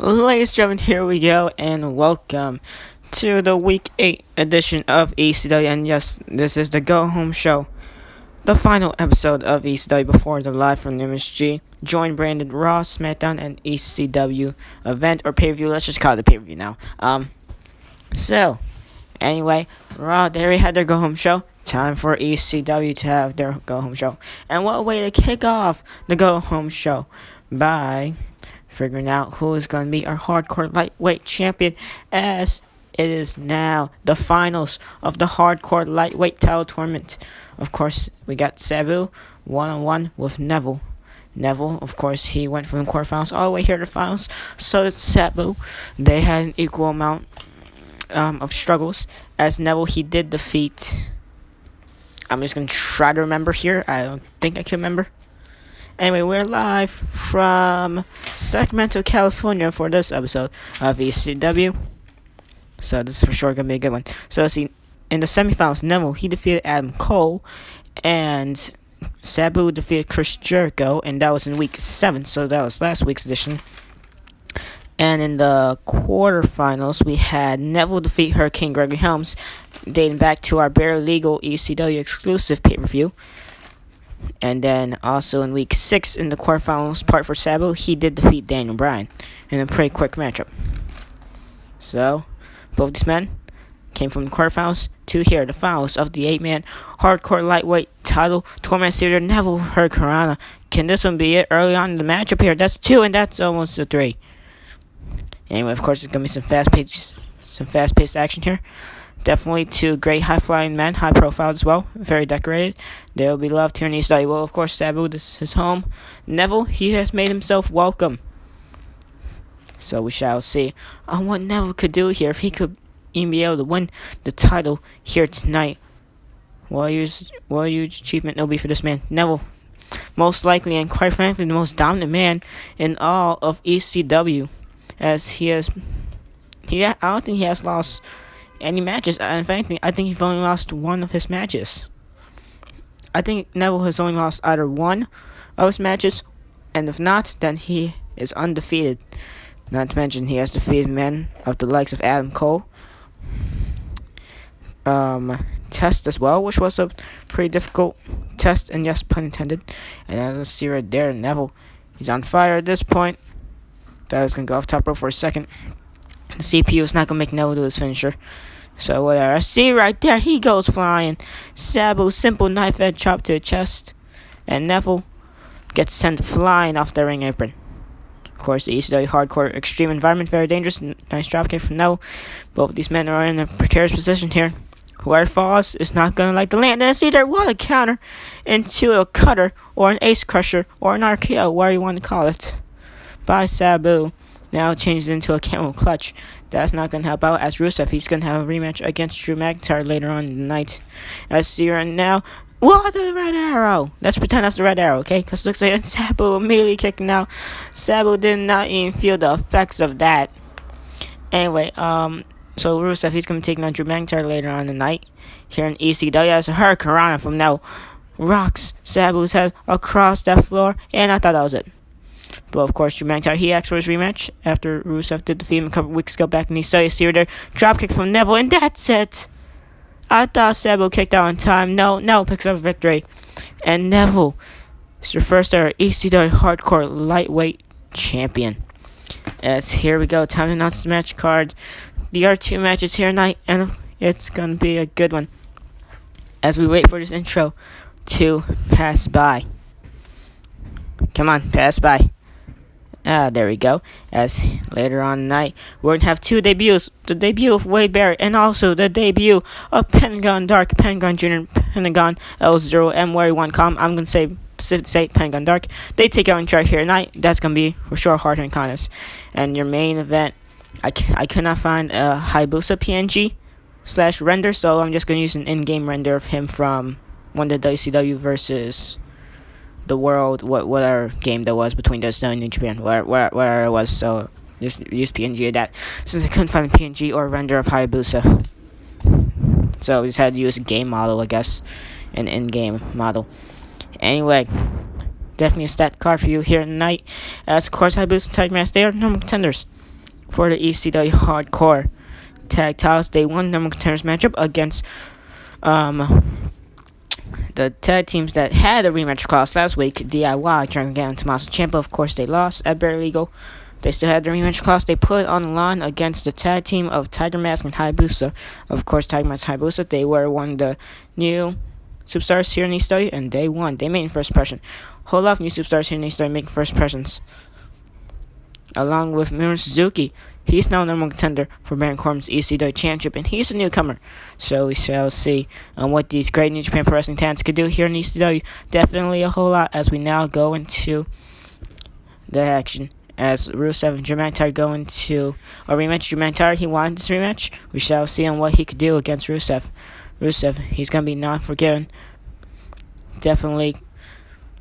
Ladies and gentlemen, here we go, and welcome to the Week 8 edition of ECW. And yes, this is the Go Home Show, the final episode of ECW before the live from MSG. Join Brandon Raw, SmackDown, and ECW event or pay-per-view. Let's just call it a pay-per-view now. So, anyway, Raw, they already had their Go Home Show. Time for ECW to have their Go Home Show. And what a way to kick off the Go Home Show by figuring out who is going to be our hardcore lightweight champion, as it is now the finals of the hardcore lightweight title tournament. Of course, we got Sabu one-on-one with Neville. Neville, of course, he went from the quarterfinals all the way here to the finals. So did Sabu. They had an equal amount of struggles. As Neville, he did defeat. I'm just going to try to remember here. I don't think I can remember. Anyway, we're live from Sacramento, California for this episode of ECW. So this is for sure going to be a good one. So see, in the semifinals, Neville, he defeated Adam Cole, and Sabu defeated Chris Jericho, and that was in week 7, so that was last week's edition. And in the quarterfinals, we had Neville defeat Hurricane Gregory Helms, dating back to our bare legal ECW exclusive pay-per-view. And then also in week 6 in the quarterfinals part for Sabu, he did defeat Daniel Bryan in a pretty quick matchup. So, both these men came from the quarterfinals to here, the finals of the 8-man hardcore lightweight title tournament series. Neville Hurricane. Can this one be it early on in the matchup here? That's 2, and that's almost a 3. Anyway, of course, there's going to be some fast-paced action here. Definitely 2 great high-flying men, high-profile as well, very decorated. They will be loved here in ECW. Well, of course, Sabu, this is his home. Neville, he has made himself welcome. So we shall see what Neville could do here, if he could even be able to win the title here tonight. What a huge achievement it'll be for this man. Neville, most likely and quite frankly, the most dominant man in all of ECW, as I don't think he has lost any matches. If anything, I think he's only lost 1 of his matches. I think Neville has only lost either 1 of his matches, and if not, then he is undefeated. Not to mention, he has defeated men of the likes of Adam Cole, test as well, which was a pretty difficult test, and yes, pun intended. And as you see right there, Neville, he's on fire at this point. That was going to go off top rope for a second. The CPU is not going to make Neville do his finisher. So whatever. I see right there, he goes flying. Sabu, simple knife edge chop to the chest. And Neville gets sent flying off the ring apron. Of course, the ECW hardcore extreme environment, very dangerous. Nice dropkick from Neville. Both of these men are in a precarious position here. Whoever falls is not going to like the land. And it's either what a counter into a cutter or an ace crusher or an RKO, whatever you want to call it, by Sabu. Now changes into a camel clutch. That's not going to help out, as Rusev, he's going to have a rematch against Drew McIntyre later on in the night. As see right now, what, the red arrow? Let's pretend that's the red arrow, okay? Because it looks like Sabu immediately kicking out. Sabu did not even feel the effects of that. Anyway, so Rusev, he's going to be taking on Drew McIntyre later on in the night here in ECW. As a Hurricane from now rocks Sabu's head across that floor, and I thought that was it. But of course, Drew McIntyre, he asked for his rematch after Rusev did defeat him a couple weeks ago back in ECW. See there, dropkick from Neville, and that's it. I thought Sabu kicked out on time. No, picks up a victory. And Neville is your first ever ECW hardcore lightweight champion. As here we go, time to announce the match card. There are 2 matches here tonight, and it's gonna be a good one. As we wait for this intro to pass by. Come on, pass by. There we go. As later on tonight, we're going to have 2 debuts. The debut of Wade Barrett, and also the debut of Pentagón Dark, Pentagón Jr., Pentagón L0M, where you want to call him. I'm going to say Pentagón Dark. They take out in track here tonight. That's going to be for sure hard and contest. And your main event, I could not find a hayabusa PNG / render, so I'm just going to use an in-game render of him from one of the WCW versus the world, whatever game that was between those and New Japan, where it was. So just use PNG of that, since I couldn't find a PNG or render of Hayabusa. So we just had to use a game model, I guess, an in-game model. Anyway, definitely a stat card for you here tonight. As of course, Hayabusa Tag Match, they are normal contenders. for the ECW Hardcore Tag Titles. They won number contenders matchup against the tag teams that had a rematch clause last week. DIY trying to get on Tommaso Ciampa. Of course, they lost at Bare Legal. They still had the rematch clause. They put it on the line against the tag team of Tiger Mask and Hayabusa. Of course, Tiger Mask and Hayabusa, they were one of the new superstars here in ECW, and they won. They made first impression. Whole lot of new superstars here in ECW making first impressions. Along with Minoru Suzuki, he's now number one contender for Baron Corbin's ECW Championship, and he's a newcomer. So we shall see what these great New Japan Pro Wrestling talents could do here in ECW. Definitely a whole lot as we now go into the action. As Rusev and Drew McIntyre go into a rematch. Drew McIntyre, he wanted this rematch. We shall see on what he could do against Rusev. Rusev, he's going to be not forgiven. Definitely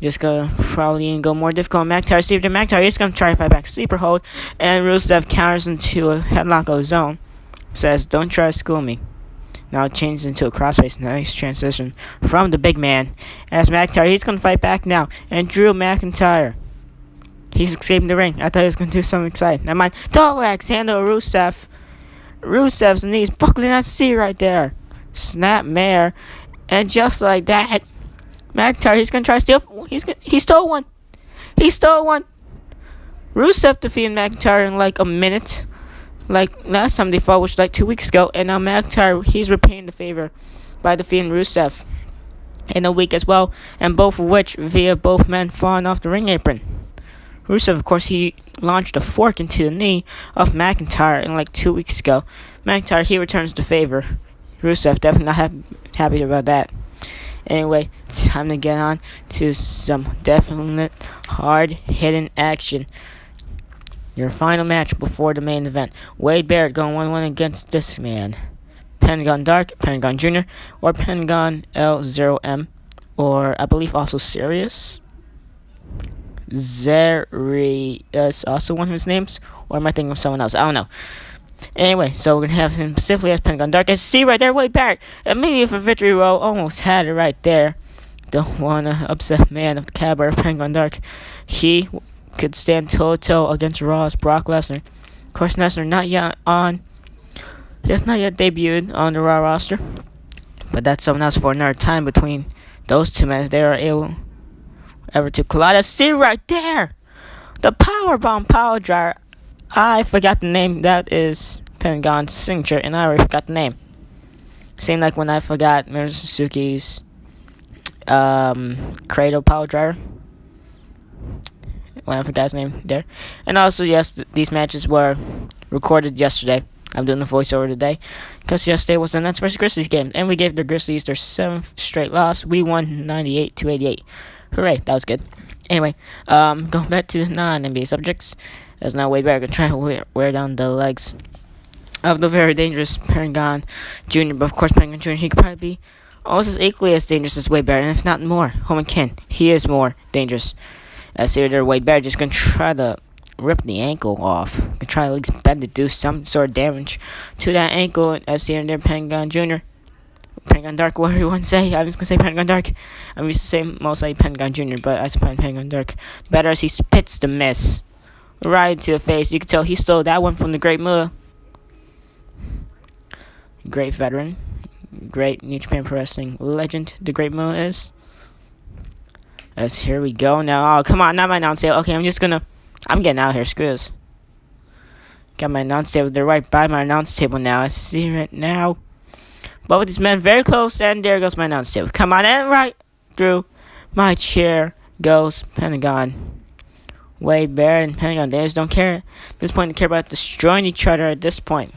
just going to probably go more difficult. McIntyre, Steve McIntyre, he's going to try to fight back sleeper hold. And Rusev counters into a headlock of his own. Says, don't try to school me. Now it changes into a crossface. Nice transition from the big man. As McIntyre, he's going to fight back now. And Drew McIntyre, he's escaping the ring. I thought he was going to do something exciting. Never mind. Double axe handle Rusev. Rusev's knees buckling at sea right there. Snap mare. And just like that, McIntyre, he's going to try to steal. He stole one. He stole one. Rusev defeated McIntyre in like a minute. Like last time they fought, which was like 2 weeks ago. And now McIntyre, he's repaying the favor by defeating Rusev in a week as well. And both of which via both men falling off the ring apron. Rusev, of course, he launched a fork into the knee of McIntyre in like 2 weeks ago. McIntyre, he returns the favor. Rusev, definitely not happy about that. Anyway, time to get on to some definite hard-hitting action. Your final match before the main event. Wade Barrett going 1-1 against this man. Pentagón Dark, Pentagón Jr., or Pentagón L0M, or I believe also Sirius. Zeri is also one of his names, or am I thinking of someone else? I don't know. Anyway, so we're going to have him specifically as Pentagón Dark. As you see right there, Wade Barrett, immediately for victory row, almost had it right there. Don't want to upset man of the caliber of Pentagón Dark. He could stand toe-to-toe against Raw's Brock Lesnar. Of course, Lesnar he has not yet debuted on the Raw roster, but that's something else for another time between those two men if they are able ever to collide. See right there, the powerbomb power driver. I forgot the name. That is Pentagón's signature, and I already forgot the name. Same like when I forgot Minoru Suzuki's Cradle power driver. When I forgot his name there. And also, yes, these matches were recorded yesterday. I'm doing the voiceover today because yesterday was the Nets vs. Grizzlies game, and we gave the Grizzlies their 7th straight loss. We won 98-88. Hooray, that was good. Anyway, going back to the non-NBA subjects, as now Wade Barrett going to try to wear down the legs of the very dangerous Pentagón Jr. But of course, Pentagón Jr., he could probably be almost as equally as dangerous as Wade Barrett, and if not more. Homan Ken, he is more dangerous. As here, there, Wade Barrett just going to try to rip the ankle off. Going to try to at least bend to do some sort of damage to that ankle. As here, there, Pentagón Jr., Pentagón Dark, whatever you want to say. I was going to say Pentagón Dark. I'm used to say mostly Pentagón Jr., but I find Pentagón Dark better as he spits the miss right into the face. You can tell he stole that one from the Great Muta. Great veteran. Great New Japan Pro Wrestling legend, the Great Muta is. As here we go now. Oh, come on, not my announce table. Okay, I'm getting out of here. Screw this. Got my announce table. They're right by my announce table now. I see right now. Both of these men very close, and there goes my announce table. Come on, and right through my chair goes Pentagón. Wade Barrett and Pentagón, they just don't care. At this point, they care about destroying each other at this point.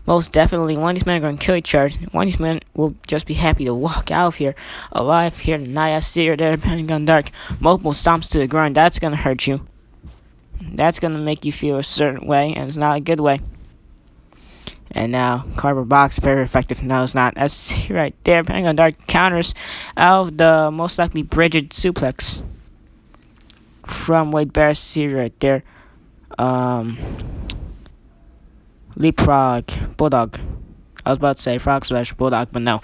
Most definitely, one of these men are going to kill each other. One of these men will just be happy to walk out of here alive here tonight. I see her there, Pentagón Dark. Multiple stomps to the groin. That's going to hurt you. That's going to make you feel a certain way, and it's not a good way. And now, cardboard box, very effective. No, it's not. I see right there, Pentagón Dark counters out of the most likely bridged suplex from Wade Barrett. See right there. Leapfrog, Bulldog. I was about to say Frog Splash, Bulldog, but no.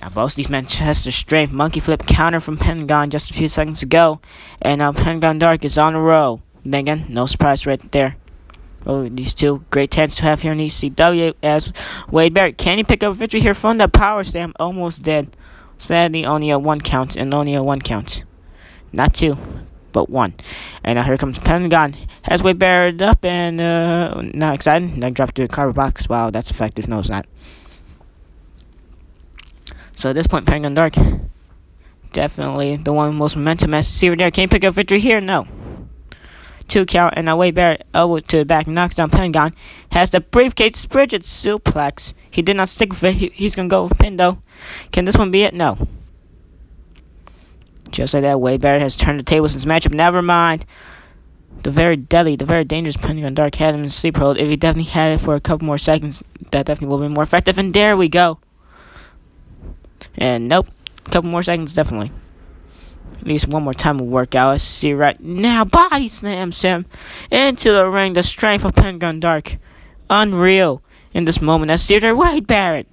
Now both these men test their strength. Monkey Flip counter from Pentagón just a few seconds ago. And now Pentagón Dark is on a roll. Then again, no surprise right there. Oh, these two great tents to have here in ECW as Wade Barrett. Can he pick up a victory here from the power slam? Almost dead. Sadly, only a 1 count and only a 1 count. Not 2, but 1. And now here comes Pentagón. Has Wade Barrett up and not excited. Then dropped to the cardboard box. Wow, that's effective. No, it's not. So at this point, Pentagón Dark, definitely the one with most momentum. As see right there, can he pick up victory here? No. 2 count, and now Wade Barrett elbow to the back, knocks down Pentagón. Has the briefcase Bridget suplex. He did not stick with it. He's gonna go with pin though. Can this one be it? No. Just like that, Wade Barrett has turned the tables in this matchup. Never mind. The very deadly, the very dangerous Pentagón Dark had him in sleep hold. If he definitely had it for a couple more seconds, that definitely would have been more effective. And there we go. And nope, a couple more seconds definitely. At least one more time will work out. Let's see right now. Body slams him into the ring. The strength of Pentagón Dark. Unreal in this moment. Let's see there. Wade Barrett.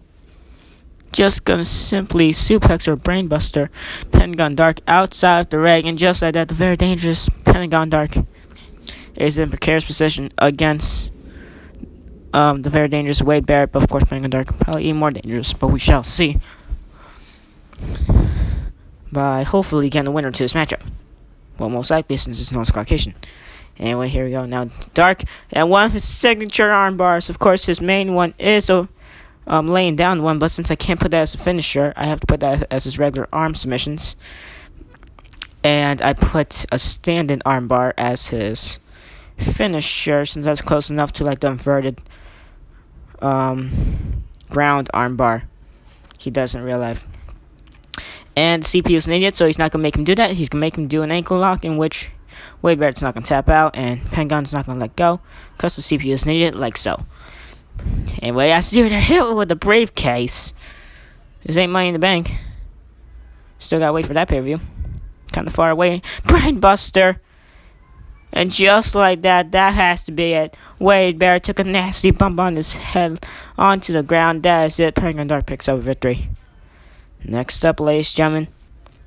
Just gonna simply suplex or brainbuster Pentagón Dark outside of the ring. And just like that, the very dangerous Pentagón Dark is in precarious position against the very dangerous Wade Barrett. But of course, Pentagón Dark probably even more dangerous. But we shall see. By hopefully getting the winner to this matchup. Well, most likely since it's no disqualification. Anyway, here we go. Now, Dark, and one of his signature arm bars. Of course, his main one is laying down one, but since I can't put that as a finisher, I have to put that as his regular arm submissions. And I put a standing arm bar as his finisher, since that's close enough to like the inverted ground arm bar he does in real life. And CPU is an idiot, so he's not going to make him do that. He's going to make him do an ankle lock, in which Wade Barrett's not going to tap out, and Pentagón's not going to let go, because the CPU is an idiot, like so. Anyway, I see they're hit with the briefcase. This ain't Money in the Bank. Still got to wait for that pay-per-view. Kind of far away. Brainbuster. And just like that, that has to be it. Wade Barrett took a nasty bump on his head onto the ground. That is it. Pentagón Dark picks up a victory. Next up, ladies and gentlemen,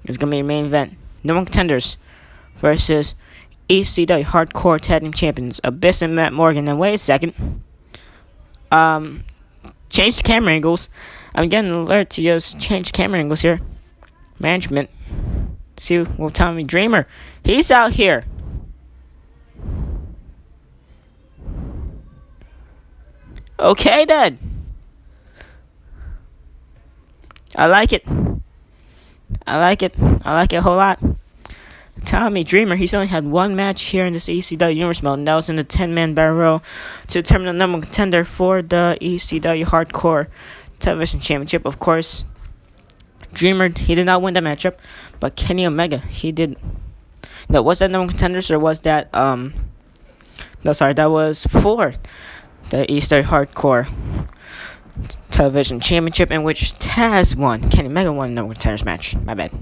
is going to be your main event. Number 1 contenders versus ECW Hardcore Tag Team Champions, Abyss and Matt Morgan. And wait a second. Change the camera angles. I'm getting an alert to just change camera angles here. Management. See what Tommy Dreamer. He's out here. Okay then. I like it. I like it a whole lot. Tommy Dreamer, he's only had 1 match here in this ECW Universe mode, and that was in the 10-man battle royal to determine the number 1 contender for the ECW Hardcore Television Championship. Of course, Dreamer, he did not win that matchup, but Kenny Omega, he did. No, was that number 1 contenders, or was that, no, sorry, that was for the ECW Hardcore Television Championship, in which Taz won. Kenny Omega won the number 1 contenders match. My bad.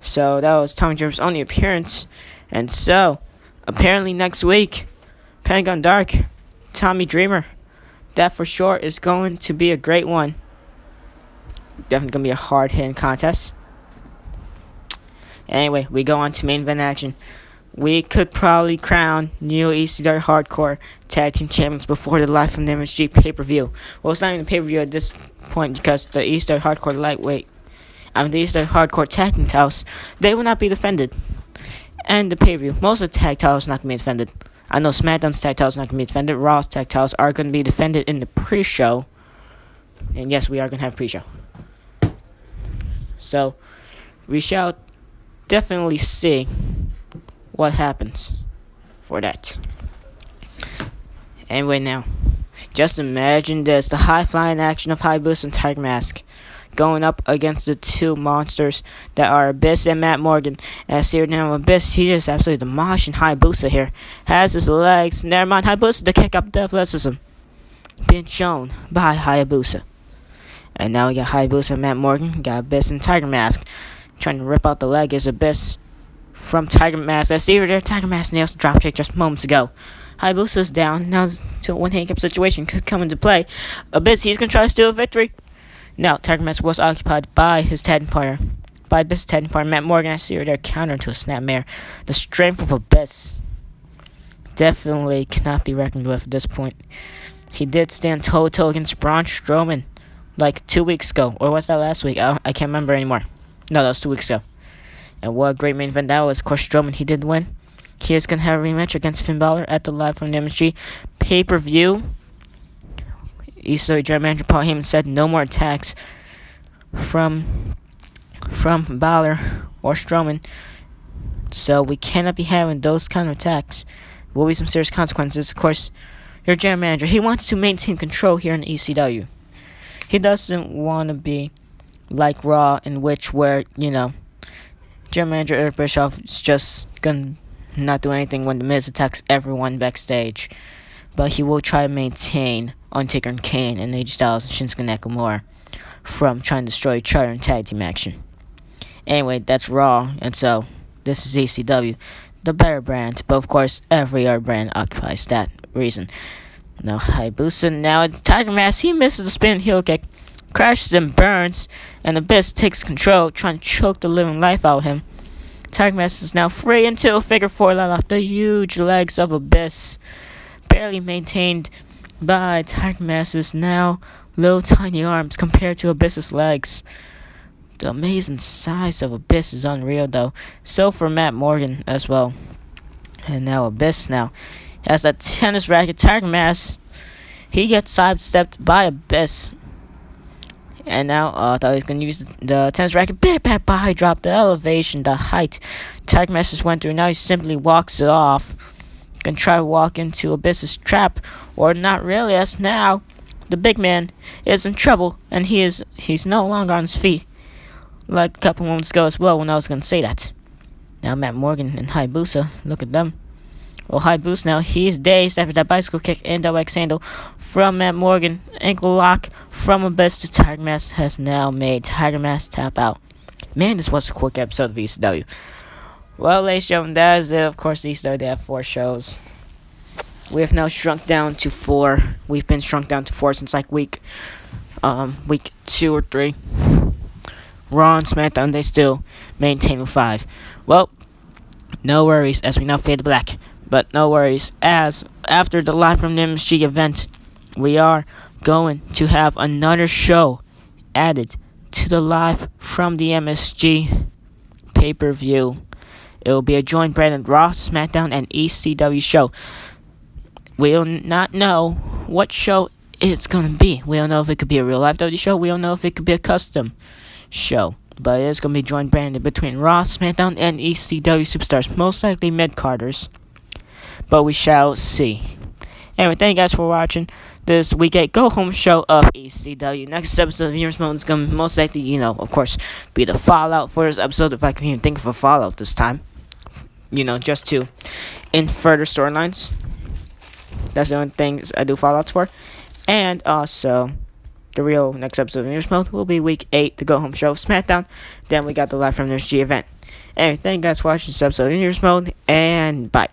So that was Tommy Dreamer's only appearance. And so, apparently next week, Pentagón Dark, Tommy Dreamer, that for sure is going to be a great one. Definitely going to be a hard-hitting contest. Anyway, we go on to main event action. We could probably crown new ECW Hardcore Tag Team Champions before the Live from the MSG pay-per-view. Well, it's not even a pay-per-view at this point, because the ECW Hardcore Lightweight, the ECW Hardcore Tag Team titles, they will not be defended. And the pay-per-view, most of the tag titles are not going to be defended. I know SmackDown's tag titles are not going to be defended. Raw's tag titles are going to be defended in the pre-show. And yes, we are going to have pre-show. So, we shall definitely see what happens for that. Anyway, now, just imagine this, the high-flying action of Hayabusa and Tiger Mask going up against the 2 monsters that are Abyss and Matt Morgan. As here now, Abyss, he just absolutely demolishing Hayabusa here. Has his legs, never mind, Hayabusa, the kick up athleticism being shown by Hayabusa. And now we got Hayabusa and Matt Morgan, got Abyss and Tiger Mask trying to rip out the leg as Abyss from Tiger Mask. I see her there. Tiger Mask nails the dropkick just moments ago. Hayabusa's down. Now, to a 1 handicap situation could come into play. Abyss, he's going to try to steal a victory. Now, Tiger Mask was occupied by his tag partner. By Abyss' tag partner, Matt Morgan. I see her there counter to a snapmare. The strength of Abyss definitely cannot be reckoned with at this point. He did stand toe-to-toe against Braun Strowman like 2 weeks ago. Or was that last week? I can't remember anymore. No, that was 2 weeks ago. And what a great main event that was. Of course, Strowman, he did win. He is going to have a rematch against Finn Balor at the Live from the MSG pay-per-view. ECW General Manager Paul Heyman said no more attacks from Balor or Strowman. So we cannot be having those kind of attacks. There will be some serious consequences. Of course, your general manager, he wants to maintain control here in ECW. He doesn't want to be like Raw, in which where, general manager Eric Bischoff is just gonna not do anything when The Miz attacks everyone backstage. But he will try to maintain Undertaker and Kane and AJ Styles and Shinsuke Nakamura from trying to destroy each other in tag team action. Anyway, that's Raw, and so this is ECW, the better brand, but of course every other brand occupies that reason. Now Hayabusa, now it's Tiger Mask, he misses the spin heel kick, crashes and burns, and Abyss takes control, trying to choke the living life out of him. Tiger Mask is now free into a figure four line off the huge legs of Abyss, barely maintained by Tiger Mask's now little tiny arms compared to Abyss's legs. The amazing size of Abyss is unreal though. So for Matt Morgan as well. And now Abyss now has that tennis racket. Tiger Mask, he gets sidestepped by Abyss. And now I thought he was going to use the tennis racket. Big back body drop, the elevation, the height Tiger Mask just went through. Now he simply walks it off. Gonna try to walk into Abyss's trap. Or not really, as now the big man is in trouble. And he's no longer on his feet. Like a couple moments ago as well when I was going to say that. Now Matt Morgan and Hayabusa, look at them. Well, Hayabusa now, he's dazed after that bicycle kick and double X handle from Matt Morgan. Ankle lock from Abyss to Tiger Mask has now made Tiger Mask tap out. Man, this was a quick episode of ECW. Well, ladies and gentlemen, that is it. Of course, ECW, they have 4 shows. We have now shrunk down to 4. We've been shrunk down to 4 since like week 2 or 3. Raw and SmackDown, they still maintain with 5. Well, no worries as we now fade to black. But no worries, as after the Live from the MSG event, we are going to have another show added to the Live from the MSG pay-per-view. It will be a joint branded Raw, SmackDown, and ECW show. We'll not know what show it's going to be. We don't know if it could be a real live WWE show. We don't know if it could be a custom show. But it is going to be joint branded between Raw, SmackDown, and ECW superstars. Most likely mid-carders. But we shall see. Anyway, thank you guys for watching this Week 8 Go Home show of ECW. Next episode of Viewers Mode is going to most likely, of course, be the fallout for this episode. If I can even think of a fallout this time. Just to in further storylines. That's the only things I do fallouts for. And also, the real next episode of Viewers Mode will be Week 8, the Go Home show of SmackDown. Then we got the Live from the MSG event. Anyway, thank you guys for watching this episode of Viewers Mode, and bye.